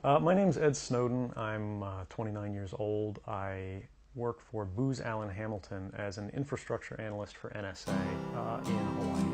My name's Ed Snowden. I'm 29 years old. I work for Booz Allen Hamilton as an infrastructure analyst for NSA in Hawaii.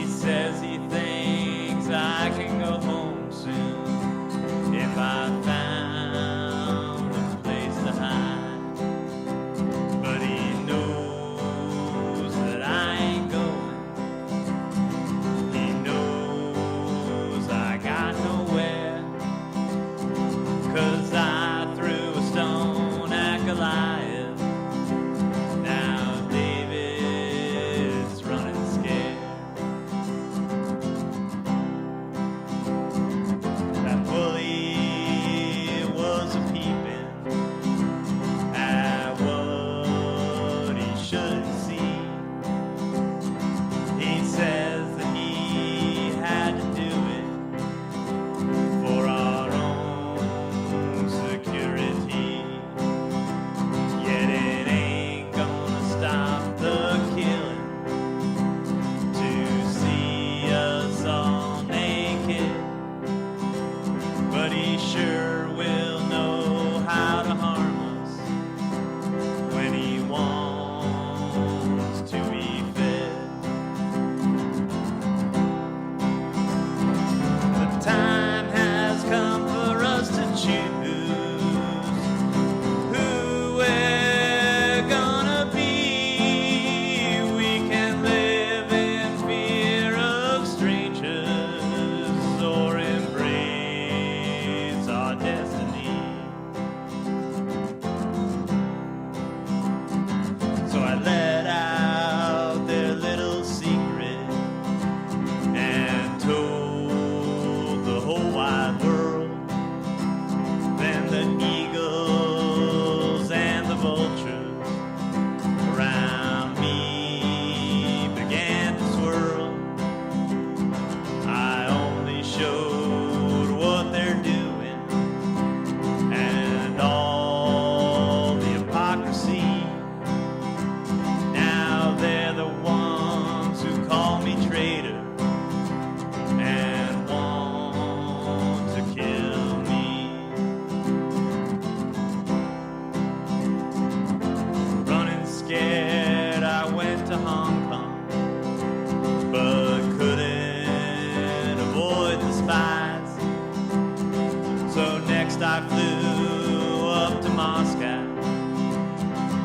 Says he thinks I can go home soon if I found a place to hide. But he knows that I ain't going. He knows I got nowhere. 'Cause I threw a stone at Goliath. Now David's running scared. But he sure will know how to harm us when he wants to be fed. The time has come for us to choose who we're gonna be. We can live in fear of strangers or embrace our destiny. So I let out their little secret and told the whole wide world. Then the eagles and the vultures around me began to swirl. I only showed what they're doing and all the hypocrisy. Now they're the ones who call me traitor and want to kill me. Running scared, I went to Hong Kong, but couldn't avoid the spies. So next I flew up to Moscow,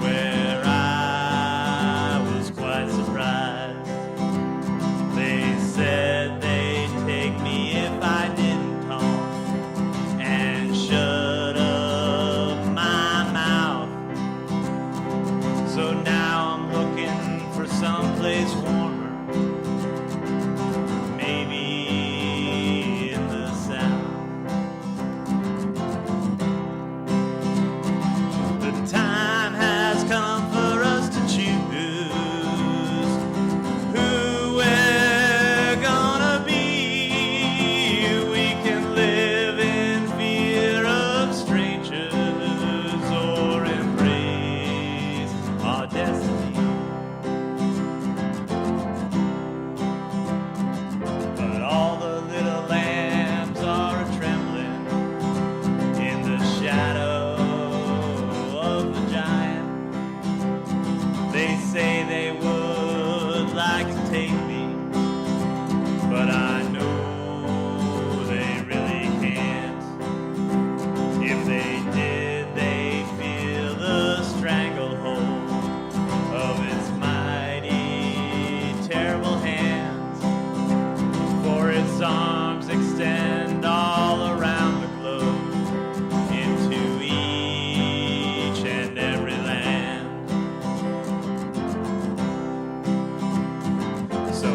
where I was quite surprised. They said they'd take me if I didn't talk and shut up my mouth. So now I'm looking for someplace warmer, maybe in the south. The time has come for us to choose who we're gonna be. We can live in fear of strangers or embrace our destiny. But all the little lambs are a-trembling in the shadow of the giant. They say they would like to take me, but I know they really can't. If they did, they feel the stranglehold of its mighty, terrible hands. For its arms extend all around the globe into each and every land. So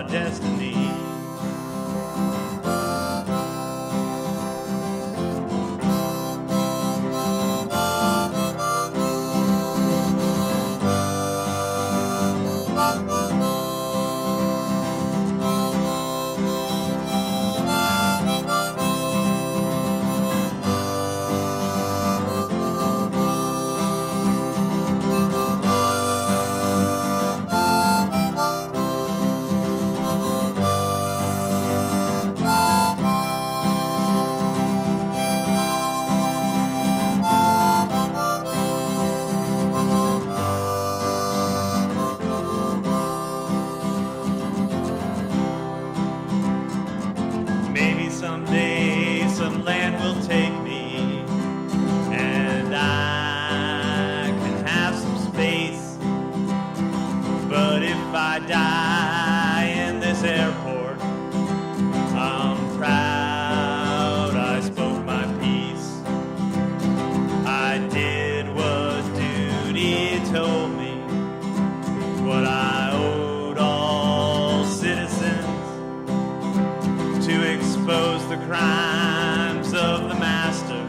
our destiny. Maybe someday some land will take me and I can have some space. But if I die in this airport, I'm proud I spoke my piece. I did what duty told me, what I owed all citizens, to expose the crimes of the master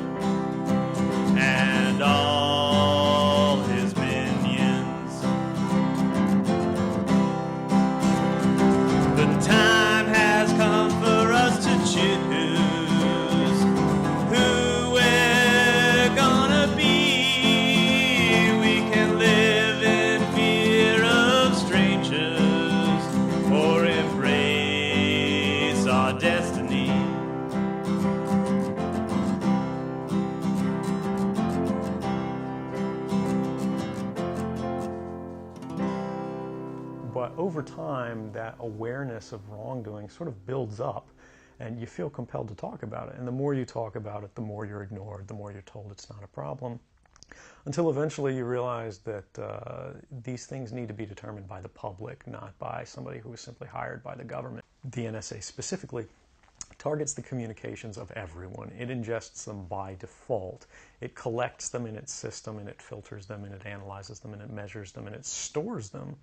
and all his minions. The time has come for us to choose who we're gonna be. We can live in fear of strangers or embrace our destiny. But over time, that awareness of wrongdoing sort of builds up, and you feel compelled to talk about it. And the more you talk about it, the more you're ignored, the more you're told it's not a problem, until eventually you realize that these things need to be determined by the public, not by somebody who is simply hired by the government. The NSA specifically targets the communications of everyone. It ingests them by default. It collects them in its system, and it filters them, and it analyzes them, and it measures them, and it stores them.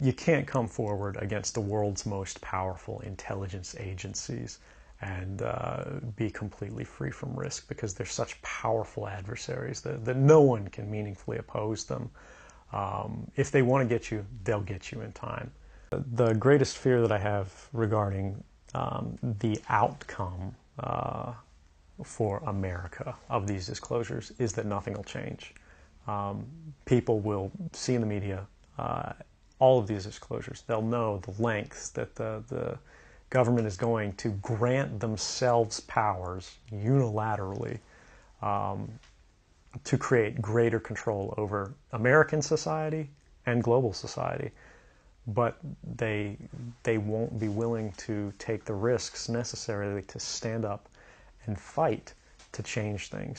You can't come forward against the world's most powerful intelligence agencies and be completely free from risk, because they're such powerful adversaries that no one can meaningfully oppose them. If they want to get you, they'll get you in time. The greatest fear that I have regarding the outcome for America of these disclosures is that nothing will change. People will see in the media all of these disclosures. They'll know the lengths that the government is going to grant themselves powers unilaterally to create greater control over American society and global society. But they won't be willing to take the risks necessary to stand up and fight to change things.